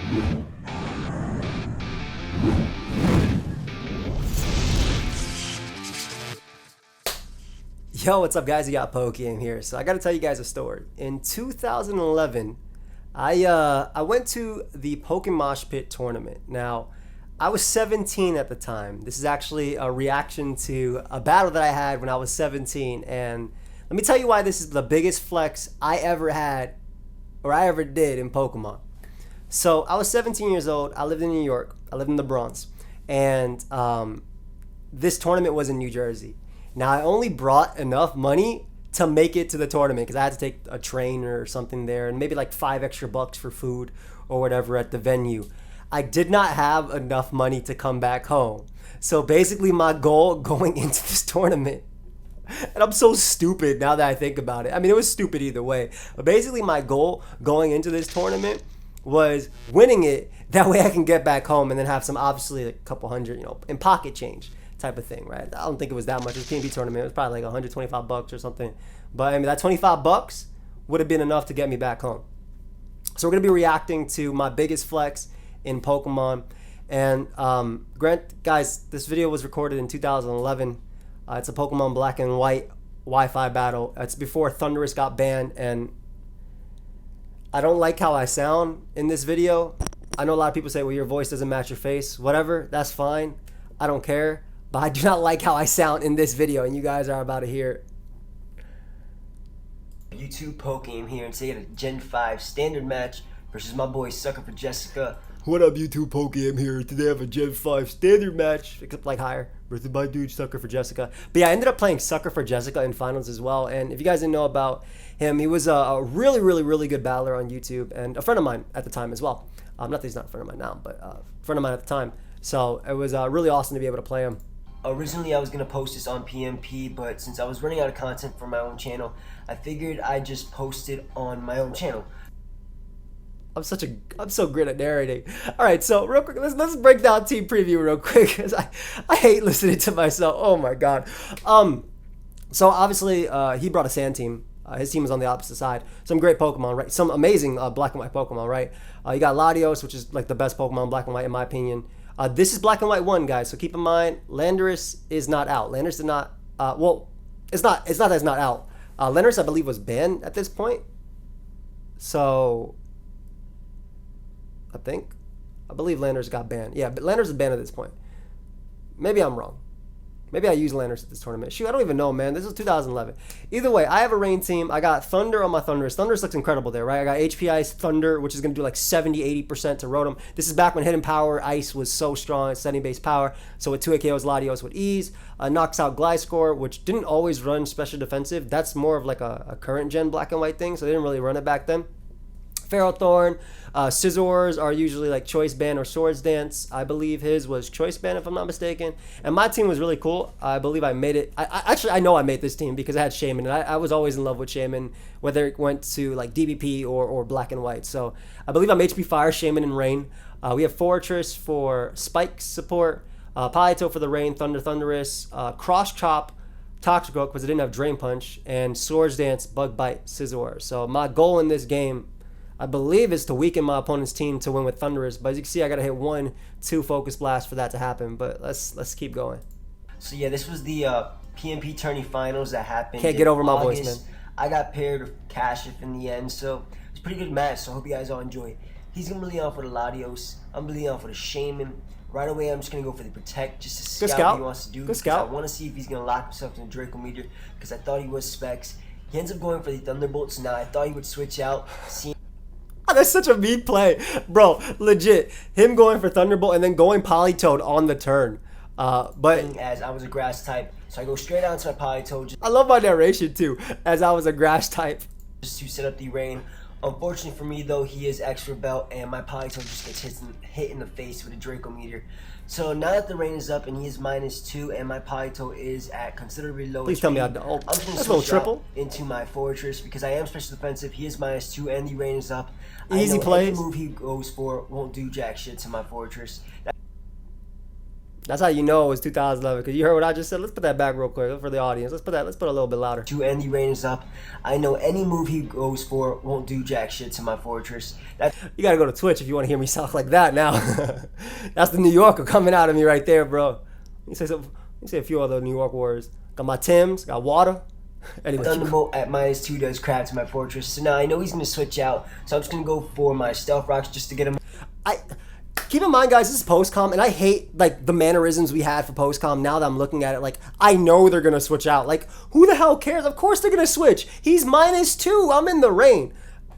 Yo, what's up guys? You got PokeAim here. So I gotta tell you guys a story. In 2011, I went to the Pokemon Pit tournament. Now, I was 17 at the time. This is actually a reaction to a battle that I had when I was 17. And let me tell you why this is the biggest flex I ever had or I ever did in Pokemon. So I was 17 years old. I lived in New York. I lived in the Bronx. And this tournament was in New Jersey. Now, I only brought enough money to make it to the tournament because I had to take a train or something there and maybe like $5 extra for food or whatever at the venue. I did not have enough money to come back home. So basically my goal going into this tournament, and I'm so stupid now that I think about it. I mean, it was stupid either way. But basically my goal going into this tournament was winning it. That way I can get back home and then have some, obviously, like a couple hundred, in pocket change type of thing, right? I don't think it was that much. It was PNP tournament. It was probably like $125 or something. But I mean, that $25 would have been enough to get me back home. So we're going to be reacting to my biggest flex in Pokemon. And guys, this video was recorded in 2011. It's a Pokemon Black and White Wi-Fi battle. It's before Thundurus got banned. And I don't like how I sound in this video. I know a lot of people say, well, your voice doesn't match your face. Whatever, that's fine. I don't care. But I do not like how I sound in this video, and you guys are about to hear it. YouTube PokeAim here, and today at a Gen 5 standard match versus my boy Sucker for Jessica. What up, YouTube PokeAim here? Today I have a Gen 5 standard match, except like higher, versus my dude Sucker for Jessica. But yeah, I ended up playing Sucker for Jessica in finals as well, and if you guys didn't know about him, he was a really, really, really good battler on YouTube, and a friend of mine at the time as well. Not that he's not a friend of mine now, but a friend of mine at the time. So it was really awesome to be able to play him. Originally, I was going to post this on PMP, but since I was running out of content for my own channel, I figured I'd just post it on my own channel. I'm so great at narrating. All right, so real quick, let's break down team preview real quick, because I hate listening to myself. Oh my god. So obviously he brought a sand team. His team was on the opposite side. Some great Pokemon, right? Some amazing black and white Pokemon, right? You got Latios, which is like the best Pokemon black and white in my opinion. This is Black and White 1, guys, so keep in mind, Landorus is not out. Landorus did not, it's not that it's not out. Landorus, I believe, was banned at this point. So, I believe Landorus got banned. Yeah, but Landorus is banned at this point. Maybe I'm wrong. Maybe I used Landorus at this tournament. Shoot, I don't even know, man. This was 2011. Either way, I have a rain team. I got Thunder on my Thundurus. Thundurus looks incredible there, right? I got HP Ice Thunder, which is going to do like 70-80% to Rotom. This is back when Hidden Power Ice was so strong, setting base power. So with 2 KOs, Latios with ease. Knocks out Gliscor, which didn't always run special defensive. That's more of like a current gen black and white thing, so they didn't really run it back then. Ferrothorn, Scizors are usually like Choice Band or Swords Dance. I believe his was Choice Band if I'm not mistaken. And my team was really cool. I believe I made it. I know I made this team because I had Shaman, and I was always in love with Shaman, whether it went to like DBP or black and white. So I believe I'm HP Fire, Shaman, and Rain. We have Fortress for Spike support, Palito for the Rain, Thundurus, Cross Chop, Toxicroak because I didn't have Drain Punch, and Swords Dance, Bug Bite, Scizor. So my goal in this game, I believe, is to weaken my opponent's team to win with Thundurus. But as you can see, I gotta hit 1-2 Focus Blast for that to happen. But let's keep going. So yeah, this was the PMP tourney finals that happened. Can't get over my August. voice, man. I got paired with Kashif in the end, so it's a pretty good match. So I hope you guys all enjoy it. He's gonna be leading off with a Latios. I'm gonna be leading off with a Shaman. Right away, I'm just gonna go for the Protect just to scout what he wants to do. Good scout. I want to see if he's gonna lock himself in the Draco Meteor because I thought he was Specs. He ends up going for the Thunderbolts. Now I thought he would switch out. That's such a mean play. Bro, legit. Him going for Thunderbolt and then going Politoed on the turn. But as I was a grass type, so I go straight on to my Politoed. I love my narration too, as I was a grass type. Just to set up the rain. Unfortunately for me though, he is extra belt and my Politoed just gets hit in the face with a Draco Meteor. So now that the rain is up and he is -2 and my Politoed is at considerably low Please HP, tell me I'm just going to switch triple into my Fortress because I am special defensive. He is -2 and the rain is up. Easy plays. Any move he goes for won't do jack shit to my Fortress. That's how you know it was 2011, because you heard what I just said. Let's put that back real quick for the audience. Let's put it a little bit louder. And the rain is up. I know any move he goes for won't do jack shit to my fortress. You gotta go to Twitch if you want to hear me sound like that now. That's the New Yorker coming out of me right there, bro. Let me say a few other New York words. Got my Timbs, got water. Anyway, Thunderbolt at -2 does crap to my fortress. So now I know he's going to switch out. So I'm just going to go for my Stealth Rocks just to get him. Keep in mind, guys, this is post-com, and I hate, like, the mannerisms we had for post-com. Now that I'm looking at it, like, I know they're going to switch out. Like, who the hell cares? Of course they're going to switch. He's -2. I'm in the rain.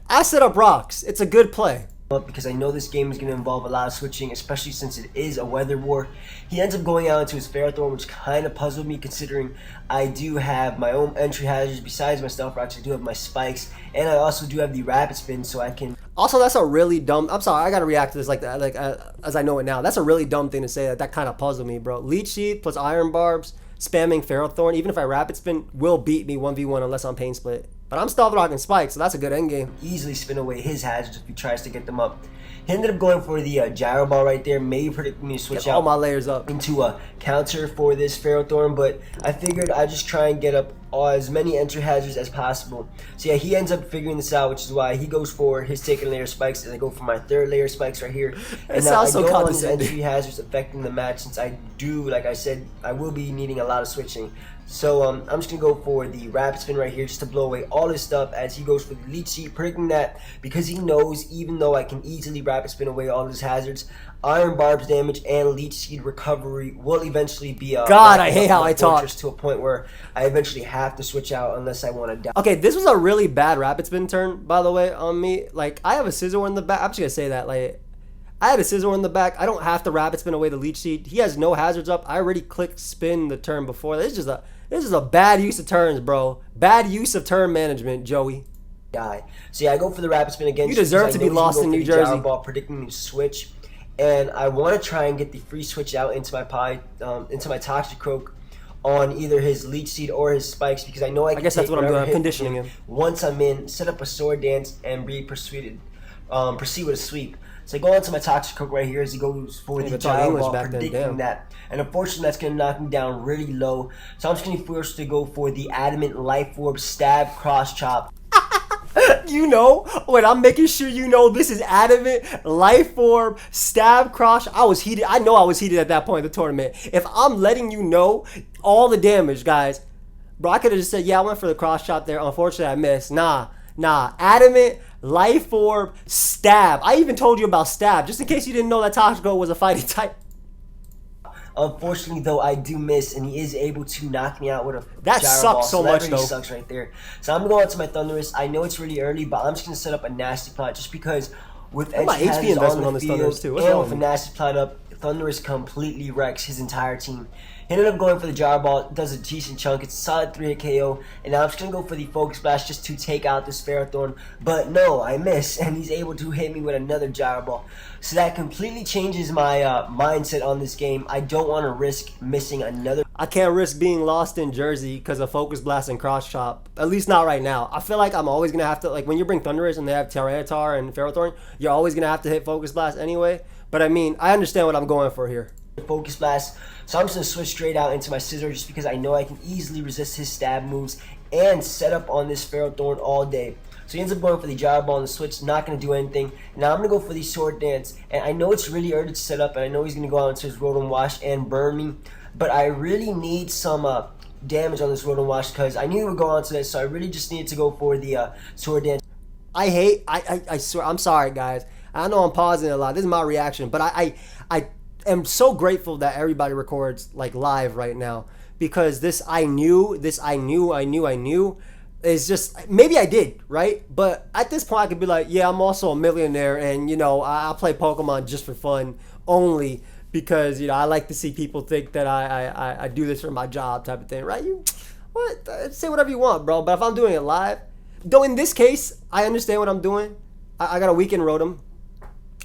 I set up rocks. It's a good play. Because I know this game is going to involve a lot of switching, especially since it is a weather war. He ends up going out into his Ferrothorn, which kind of puzzled me considering I do have my own entry hazards. Besides my Stealth Rocks, I do have my Spikes, and I also do have the Rapid Spin, so I can... Also, that's a really dumb... I'm sorry, I got to react to this like that, as I know it now. That's a really dumb thing to say. That kind of puzzled me, bro. Leech Seed plus Iron Barbs, spamming Ferrothorn, even if I Rapid Spin, will beat me 1v1 unless I'm Pain Split. But I'm Stealth Rock and Spike, so that's a good endgame. Easily spin away his hazards if he tries to get them up. He ended up going for the Gyro Ball right there, maybe predicting me to switch out all my layers up into a counter for this Ferrothorn, but I figured I'd just try and get up as many entry hazards as possible. So yeah, he ends up figuring this out, which is why he goes for his second layer Spikes, and I go for my third layer Spikes right here. And now I don't want his entry hazards affecting the match, since I do, like I said, I will be needing a lot of switching. So I'm just going to go for the Rapid Spin right here just to blow away all his stuff as he goes for the Leech Seed, predicting that because he knows even though I can easily Rapid Spin away all his hazards, Iron Barbs damage and Leech Seed recovery will eventually be God, I hate how I talk. To a point where I eventually have to switch out unless I want to die. Okay, this was a really bad Rapid Spin turn, by the way, on me. Like, I have a Scizor in the back. I'm just going to say that, like... I had a Scizor in the back. I don't have to Rapid Spin away the Leech Seed. He has no hazards up. I already clicked spin the turn before. This is a bad use of turns, bro. Bad use of turn management, Joey. Die. So yeah, I go for the Rapid Spin again. You deserve to be lost in New Jersey. Ball, predicting me to switch, and I want to try and get the free switch out into my Toxicroak on either his Leech Seed or his Spikes, because I know I guess that's what I'm doing. I'm conditioning him. Once I'm in, set up a Sword Dance and proceed with a sweep. So I go onto my Toxicroak right here as he goes for the Gyro Ball, predicting that. And unfortunately, that's going to knock me down really low. So I'm just going to be forced to go for the Adamant Life Orb Stab Cross Chop. You know, wait, I'm making sure you know this is Adamant Life Orb Stab Cross. I was heated. I know I was heated at that point in the tournament. If I'm letting you know all the damage, guys, bro, I could have just said, yeah, I went for the cross chop there. Unfortunately, I missed. Nah. Adamant Life Orb Stab. I even told you about Stab, just in case you didn't know that Toxicroak was a fighting type. Unfortunately, though, I do miss, and he is able to knock me out with a that Gyro sucks Ball. so much, that really sucks right there. So I'm going to go out to my Thundurus. I know it's really early, but I'm just going to set up a Nasty Plot just because with HP investment on this Thundurus too. And with a Nasty Plot up, Thundurus completely wrecks his entire team. He ended up going for the Gyro Ball, does a decent chunk, it's a solid 3-hit KO, and now I'm just going to go for the Focus Blast just to take out this Ferrothorn, but no, I miss, and he's able to hit me with another Gyro Ball. So that completely changes my mindset on this game. I don't want to risk missing another. I can't risk being lost in Jersey because of Focus Blast and Cross Chop, at least not right now. I feel like I'm always going to have to, like when you bring Thundurus and they have Tyranitar and Ferrothorn, you're always going to have to hit Focus Blast anyway, but I mean, I understand what I'm going for here. Focus Blast, so I'm just going to switch straight out into my Scizor just because I know I can easily resist his stab moves and set up on this Ferrothorn all day. So he ends up going for the Gyro Ball on the switch, not going to do anything. Now I'm going to go for the Sword Dance, and I know it's really early to set up, and I know he's going to go out into his Rotom Wash and burn me, but I really need some damage on this Rotom Wash because I knew he would go on to this, so I really just needed to go for the Sword Dance. I swear, I'm sorry guys. I know I'm pausing a lot. This is my reaction, but I am so grateful that everybody records like live right now, because this I knew is just, maybe I did, right? But at this point I could be like, yeah, I'm also a millionaire, and you know, I play Pokemon just for fun only because, you know, I like to see people think that I do this for my job type of thing, right? You say whatever you want, bro, but if I'm doing it live, though in this case I understand what I'm doing. I got a weekend Rotom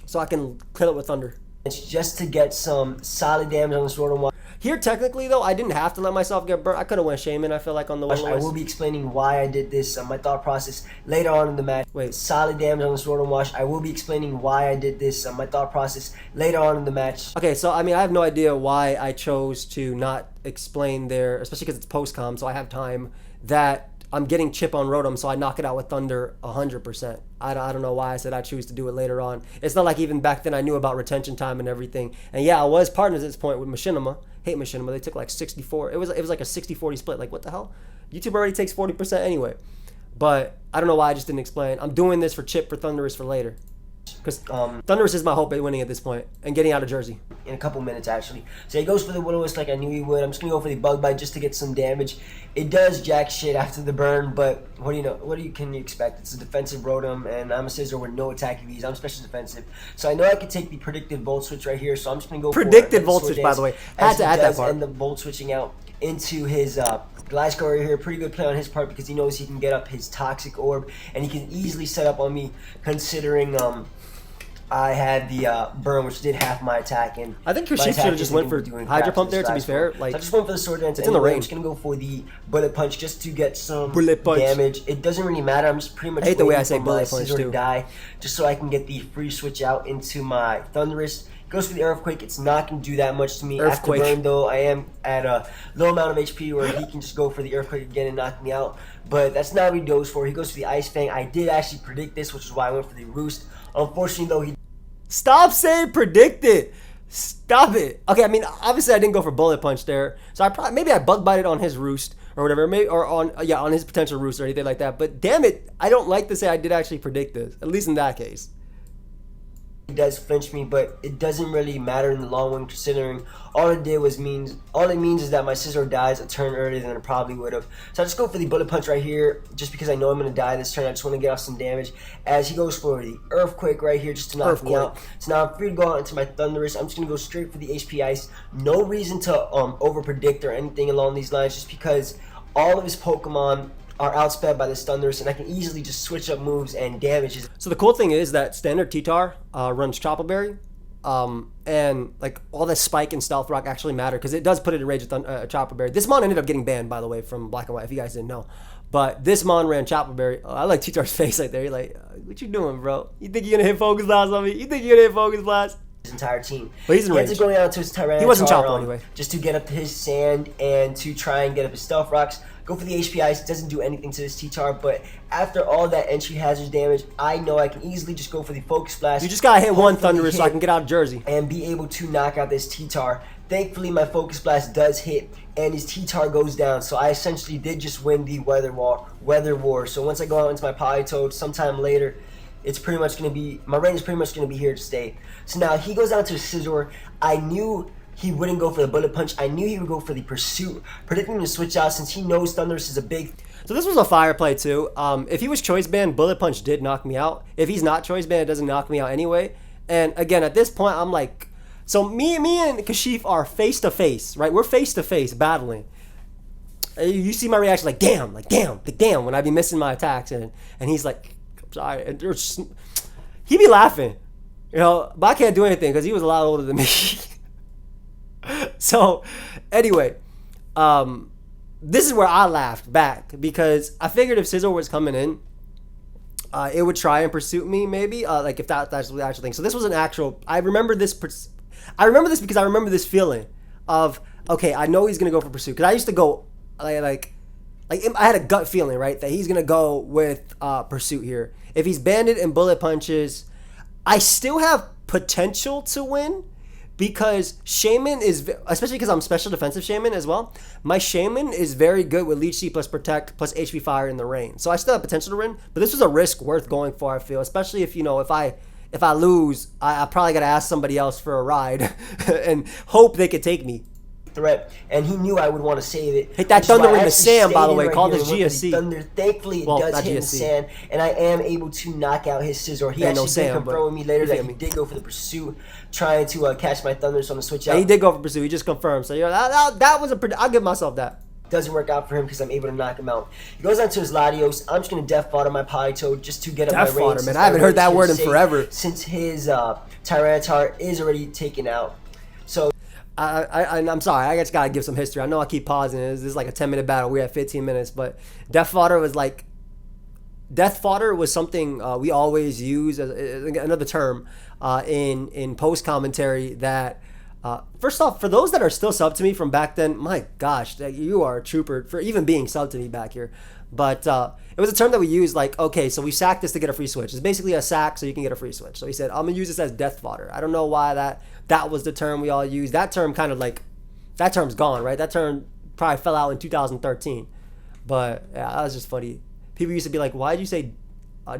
so I can kill it with Thunder. It's just to get some solid damage on this Rotom Wash. Here, technically, though, I didn't have to let myself get burnt. I could have went Shaman, I feel like, on the win. I will be explaining why I did this, my thought process later on in the match. Wait. Solid damage on the Showdown wash. I will be explaining why I did this, my thought process later on in the match. Okay, so, I mean, I have no idea why I chose to not explain there, especially because it's post-com, so I have time, that I'm getting chip on Rotom, so I knock it out with Thunder 100%. I don't know why I said I choose to do it later on. It's not like even back then I knew about retention time and everything. And yeah, I was partners at this point with Machinima. Hate Machinima. They took like 64. It was like a 60-40 split. Like, what the hell? YouTube already takes 40% anyway. But I don't know why I just didn't explain. I'm doing this for chip for Thundurus for later. Because Thundurus is my hope at winning at this point and getting out of Jersey. In a couple minutes, actually. So he goes for the Will-O-Wisp like I knew he would. I'm just going to go for the Bug Bite just to get some damage. It does jack shit after the burn, but what do you know? Can you expect? It's a defensive Rotom, and I'm a Scizor with no attack EVs. I'm special defensive. So I know I can take the predicted Volt Switch right here, so I'm just going to go for predicted Volt Switch, by the way. Had to add that part. And the Volt Switching out into his Gliscor right here. Pretty good play on his part because he knows he can get up his Toxic Orb, and he can easily set up on me considering I had the burn, which did half my attack, and I think Kashif should have just went for Hydro Pump there. To be fair, like so I just went for the Sword Dance. It's in the range. I'm just gonna go for the Bullet Punch just to get some damage. It doesn't really matter. I'm just pretty much. I hate the way I say Bullet Punch too. Die, just so I can get the free switch out into my Thundurus. Goes for the Earthquake. It's not going to do that much to me. Earthquake. After burn, though, I am at a low amount of HP where he can just go for the Earthquake again and knock me out. But that's not what he goes for. He goes for the Ice Fang. I did actually predict this, which is why I went for the Roost. Unfortunately, though, he... Stop saying predicted. Stop it. Okay, I mean, obviously I didn't go for Bullet Punch there. So maybe I Bug Bited on his Roost or whatever. Maybe, or on his potential Roost or anything like that. But damn it, I don't like to say I did actually predict this. At least in that case. He does flinch me, but it doesn't really matter in the long run, considering all it means is that my Scizor dies a turn earlier than it probably would have. So I just go for the Bullet Punch right here, just because I know I'm going to die this turn. I just want to get off some damage, as he goes for the Earthquake right here, just to knock me out. So now I'm free to go out into my Thundurus. I'm just going to go straight for the HP Ice. No reason to over predict or anything along these lines, just because all of his Pokemon are outsped by this Thundurus, and I can easily just switch up moves and damage. So the cool thing is that standard T-Tar runs Chopper Berry, and like all that Spike and Stealth Rock actually matter because it does put it in range with Chopper Berry. This mon ended up getting banned, by the way, from Black and White, if you guys didn't know. But this mon ran Chopper Berry. I like T-Tar's face right there. He's like, what you doing, bro? You think you're gonna hit Focus Blast on me? You think you're gonna hit Focus Blast? His entire team. But he's in range. He ends up going out to his Tyranitar. He wasn't Chopper anyway. Just to get up his Sand and to try and get up his Stealth Rocks. Go for the HP Ice. It doesn't do anything to this T-Tar, but after all that entry hazard damage, I know I can easily just go for the Focus Blast. You just gotta hit one Thundurus so I can get out of Jersey. And be able to knock out this T-Tar. Thankfully, my Focus Blast does hit, and his T-Tar goes down. So I essentially did just win the Weather War. So once I go out into my Politoed sometime later, it's pretty much going to be, my reign is pretty much going to be here to stay. So now he goes out to Scizor. I knew he wouldn't go for the Bullet Punch. I knew he would go for the Pursuit, predicting him to switch out since he knows Thundurus is a big... So this was a fire play too. If he was Choice Band, Bullet Punch did knock me out. If he's not Choice Band, it doesn't knock me out anyway. And again, at this point, I'm like... So me and Kashif are face-to-face, right? We're face-to-face battling. You see my reaction like, damn, when I be missing my attacks. And he's like, I'm sorry. And he be laughing, you know, but I can't do anything because he was a lot older than me. So anyway, this is where I laughed back because I figured if Scizor was coming in, it would try and pursue me maybe, like if that's the actual thing. So this was an actual, I remember this because I remember this feeling of, okay, I know he's going to go for pursuit. Because I used to go, like I had a gut feeling, right, that he's going to go with pursuit here. If he's Banded and Bullet Punches, I still have potential to win because Shaman is, especially because I'm special defensive Shaman as well, my Shaman is very good with Leech Seed plus Protect plus HP Fire in the rain. So I still have potential to win, but this was a risk worth going for, I feel, especially if, you know, if I lose, I probably got to ask somebody else for a ride and hope they could take me. Threat, and he knew I would want to save it. Hit that Thunder in the sand, by the way. Call this GSC. Thunder. Thankfully, it does hit in the sand, and I am able to knock out his Scizor. He actually did confirm with me later that he did go for the Pursuit, trying to catch my Thundurus on the switch out. Yeah, he did go for Pursuit. He just confirmed. So that was I'll give myself that. Doesn't work out for him because I'm able to knock him out. He goes on to his Latios. I'm just going to Death Fodder my Politoed just to get up my range. Death Fodder, man. I haven't heard that word in forever. Since his Tyranitar is already taken out. So I'm sorry. I just gotta give some history. I know I keep pausing. This is like a 10-minute battle. We're at 15 minutes, but Death Fodder was something we always use as another term in post commentary. That first off, for those that are still sub to me from back then, my gosh, you are a trooper for even being sub to me back here. But it was a term that we used, like, okay, so we sacked this to get a free switch. It's basically a sack so you can get a free switch. So he said, I'm gonna use this as Death Fodder. I don't know why that was the term we all used. That term kind of like, that term's gone, right? That term probably fell out in 2013. But yeah, that was just funny. People used to be like, why did you say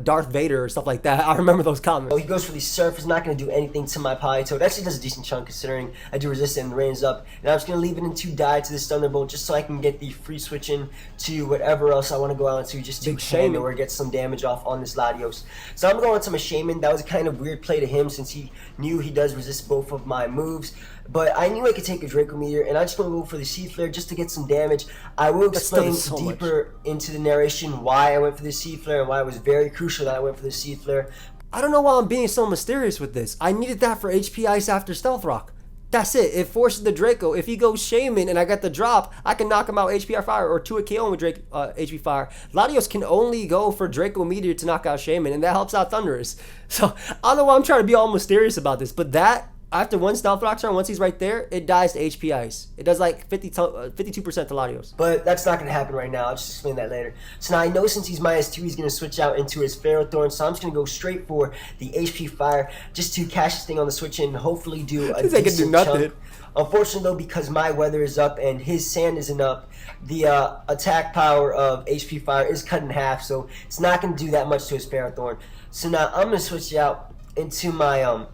Darth Vader or stuff like that? I remember those comments. He goes for the surf. It's not going to do anything to my Politoed. It actually does a decent chunk considering I do resist it and the rain is up. And I'm just going to leave it into die to this Thunderbolt just so I can get the free switch in to whatever else I want to go out into, just to Shaman or get some damage off on this Latios. So I'm going to my Shaman. That was a kind of weird play to him since he knew he does resist both of my moves. But I knew I could take a Draco Meteor, and I just want to go for the Sea Flare just to get some damage. I will explain deeper into the narration why I went for the Sea Flare and why it was very crucial that I went for the Sea Flare. I don't know why I'm being so mysterious with this. I needed that for HP Ice after Stealth Rock. That's it. It forces the Draco. If he goes Shaman and I got the drop, I can knock him out HP Fire or 2 a KO with HP Fire. Latios can only go for Draco Meteor to knock out Shaman, and that helps out Thundurus. So I don't know why I'm trying to be all mysterious about this, but that, after one Stealth Rock turn, once he's right there, it dies to HP Ice. It does like 52% to Latios. But that's not going to happen right now. I'll just explain that later. So now I know since he's -2, he's going to switch out into his Ferrothorn. So I'm just going to go straight for the HP Fire just to cash this thing on the switch and hopefully do a decent chunk. Unfortunately, though, because my weather is up and his sand isn't up, the attack power of HP Fire is cut in half. So it's not going to do that much to his Ferrothorn. So now I'm going to switch out into my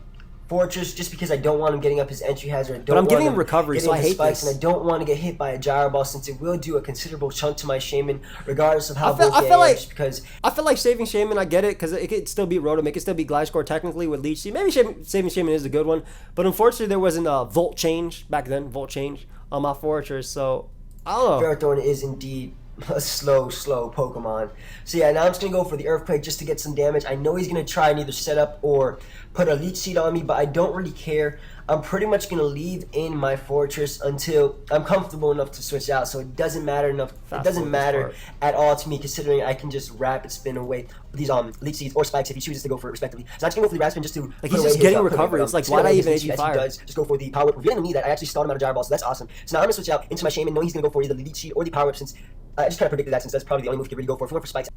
Fortress just because I don't want him getting up his entry hazard. But I'm giving him recovery, so I hate this. And I don't want to get hit by a Gyro Ball since it will do a considerable chunk to my Shaman, regardless of how I feel like saving Shaman, I get it, because it could still be Rotom, it could still be Gliscor technically with Leech Seed. Maybe saving Shaman is a good one, but unfortunately there wasn't a Volt Change back then, Volt Change on my Fortress, so I don't know. Ferrothorn is indeed a slow Pokemon. So yeah, now I'm just going to go for the Earthquake just to get some damage. I know he's going to try and either set up or put a Leech Seed on me, but I don't really care. I'm pretty much going to leave in my Fortress until I'm comfortable enough to switch out. So it doesn't matter at all to me, considering I can just rapid spin away these Leech Seeds or Spikes if he chooses to go for it respectively. So I'm just going to go for the rapid spin just to he's just getting recovery. It's like, why not even HP Fire? Just go for the Power Whip, revealing to me that I actually stalled him out of Gyro Ball, so that's awesome. So now I'm going to switch out into my Shaman, knowing he's going to go for either the Leech Seed or the Power Whip, since I just kind of predicted that, since that's probably the only move he could really go for. If he went for Spikes,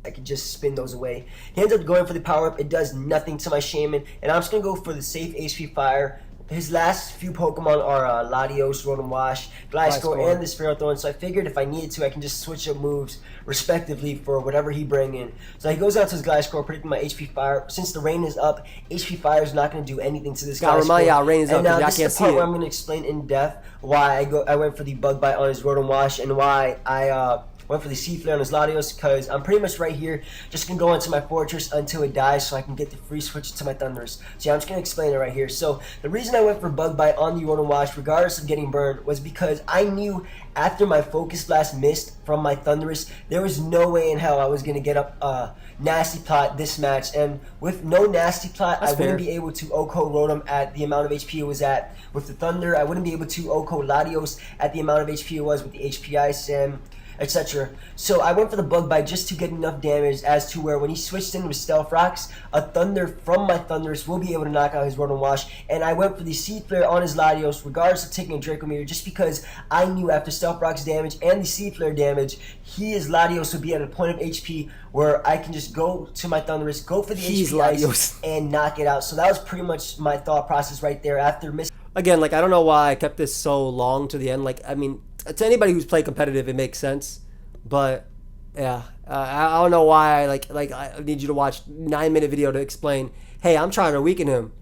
I could just spin those away. He ends up going for the Power Up. It does nothing to my Shaman, and I'm just going to go for the safe HP Fire. His last few Pokemon are Latios, Rotom Wash, Gliscor, and this Ferrothorn, so I figured if I needed to, I can just switch up moves respectively for whatever he bring in. So he goes out to his Gliscor, predicting my HP Fire. Since the rain is up, HP Fire is not going to do anything to this Gliscor. Rain is up, and now this is the part where I'm going to explain in depth why I went for the Bug Bite on his Rotom Wash and why I went for the Sea Flare on his Latios, because I'm pretty much right here just going to go into my Fortress until it dies so I can get the free switch to my Thundurus. So yeah, I'm just going to explain it right here. So the reason I went for Bug Bite on the Rotom Wash, regardless of getting burned, was because I knew after my Focus Blast missed from my Thundurus, there was no way in hell I was going to get up Nasty Plot this match. And with no Nasty Plot, I wouldn't be able to OHKO Rotom at the amount of HP it was at with the Thunder. I wouldn't be able to OHKO Latios at the amount of HP it was with the HP Ice, and etc. So I went for the Bug Bite just to get enough damage as to where when he switched in with Stealth Rocks, a Thunder from my Thundurus will be able to knock out his Rotom Wash. And I went for the Sea Flare on his Latios, regardless of taking a Draco Meteor, just because I knew after Stealth Rocks damage and the Sea Flare damage, his Latios would be at a point of HP where I can just go to my Thundurus, go for the HP Ice, and knock it out. So that was pretty much my thought process right there after missing. Again, like, I don't know why I kept this so long to the end. Like, I mean, to anybody who's played competitive, it makes sense. But yeah, I don't know why. Like I need you to watch 9-minute video to explain. Hey, I'm trying to weaken him.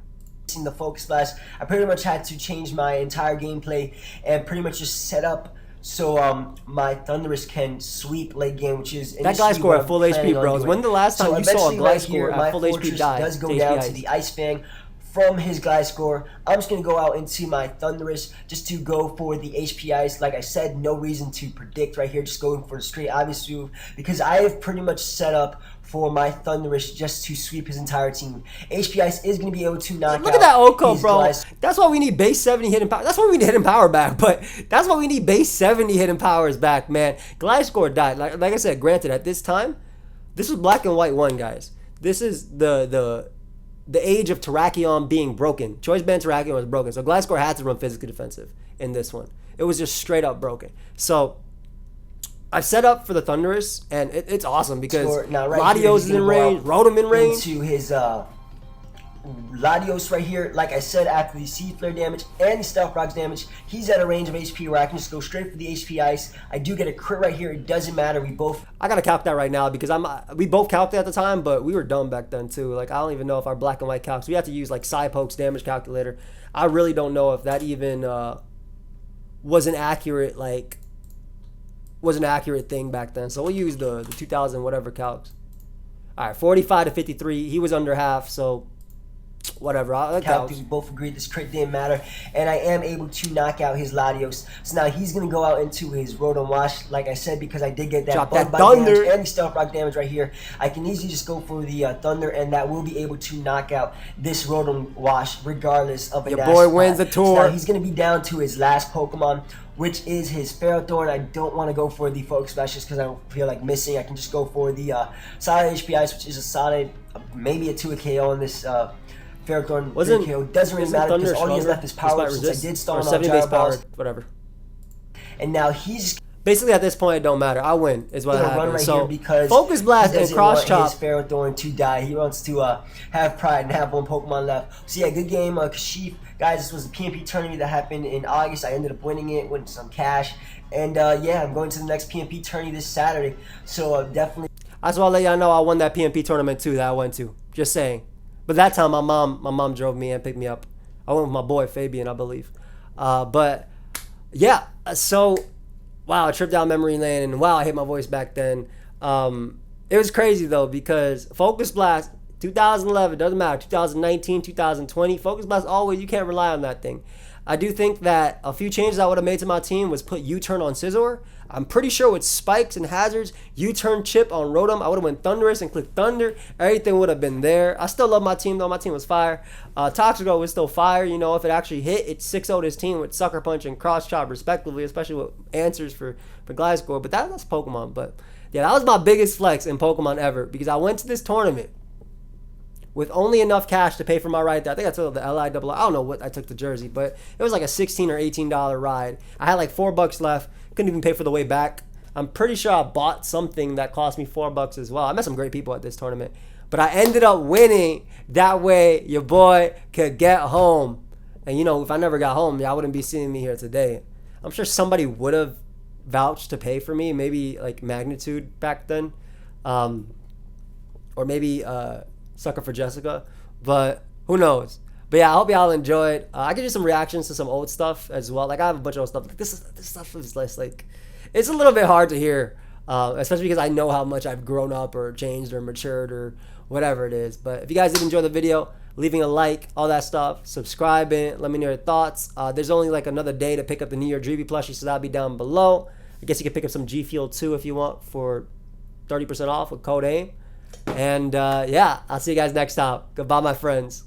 The Focus Blast, I pretty much had to change my entire gameplay and pretty much just set up so my Thundurus can sweep late game, which is that Gliscor at full HP, bros. When the last time you saw a Gliscor at full HP die? Does go down to the Ice Fang from his Gliscor. I'm just going to go out into my Thundurus just to go for the HP Ice. Like I said, no reason to predict right here, just going for a straight obvious move, because I have pretty much set up for my Thundurus just to sweep his entire team. HP Ice is going to be able to knock out. Look at that Oko, bro. Glyce. That's why we need base 70 hidden power. That's why we need hidden power back. But that's why we need base 70 hidden powers back, man. Gliscor died. Like I said, granted, at this time, this was black and white 1, guys. This is the age of Terrakion being broken. Choice Band Terrakion was broken. So Gliscor had to run physically defensive in this one. It was just straight up broken. So I've set up for the Thundurus, and it's awesome because now, right Latios is in range, Rotom in range. Into his Latios right here, like I said, after the Sea Flare damage and the Stealth Rocks damage, he's at a range of HP where I can just go straight for the HP Ice. I do get a crit right here. It doesn't matter. I gotta calc that right now because we both calced it at the time, but we were dumb back then too. Like I don't even know if our black and white calcs. We had to use like Psypoke's damage calculator. I really don't know if that even was an accurate thing back then. So we'll use the 2000 whatever calcs. All right, 45 to 53. He was under half, so whatever. We both agreed this crit didn't matter, and I am able to knock out his Latios. So now he's gonna go out into his Rotom Wash, like I said, because I did get that Bug Bite damage and the Stealth Rock damage right here. I can easily just go for the Thunder, and that will be able to knock out this Rotom Wash regardless of a Your boy wins the tour. So now he's gonna be down to his last Pokemon, which is his Ferrothorn. I don't want to go for the Focus Splash just because I don't feel like missing. I can just go for the solid HP Ice, which is a solid, maybe a 2 KO on this Ferrothorn. Doesn't really matter because all he has left is power, since I did stall on 70 base power, whatever. And now he's basically at this point it don't matter. I win is what happened. Right so because Focus Blast and Cross Chop. His Ferrothorn to die. He wants to have pride and have 1 Pokemon left. So yeah, good game, Kashif. Guys, this was the PMP tournament that happened in August. I ended up winning it, winning some cash, and yeah, I'm going to the next PMP tourney this Saturday. So definitely. I just want to let y'all know I won that PMP tournament too that I went to. Just saying. But that time my mom drove me and picked me up. I went with my boy Fabian, I believe. But yeah, so wow, a trip down memory lane, and wow, I hit my voice back then. It was crazy though because Focus Blast 2011 doesn't matter, 2019, 2020, Focus Blast always, you can't rely on that thing. I do think that a few changes I would have made to my team was put U-turn on Scizor. I'm pretty sure with spikes and hazards, U-turn chip on Rotom, I would have went Thundurus and clicked Thunder. Everything would have been there. I still love my team though. My team was fire. Toxicroak was still fire. You know, if it actually hit, it 6-0'd his team with Sucker Punch and Cross Chop respectively, especially with answers for Gliscor. But that's Pokemon. But yeah, that was my biggest flex in Pokemon ever because I went to this tournament with only enough cash to pay for my ride there. I think I took the LIAA. I don't know what I took the jersey, but it was like a $16 or $18 ride. I had like $4 left. Couldn't even pay for the way back. I'm pretty sure I bought something that cost me $4 as well. I met some great people at this tournament, but I ended up winning. That way, your boy could get home. And you know, if I never got home, y'all wouldn't be seeing me here today. I'm sure somebody would have vouched to pay for me, maybe like Magnitude back then, or maybe Sucker for Jessica, but who knows. But yeah, I hope y'all enjoyed. I could do some reactions to some old stuff as well. Like I have a bunch of old stuff. Like this stuff is less like, it's a little bit hard to hear, especially because I know how much I've grown up or changed or matured or whatever it is. But if you guys did enjoy the video, leaving a like, all that stuff, subscribing, let me know your thoughts. There's only like another day to pick up the New Year Dreamy plushie, so that'll be down below. I guess you can pick up some G Fuel too if you want for 30% off with code AIM. And yeah, I'll see you guys next time. Goodbye, my friends.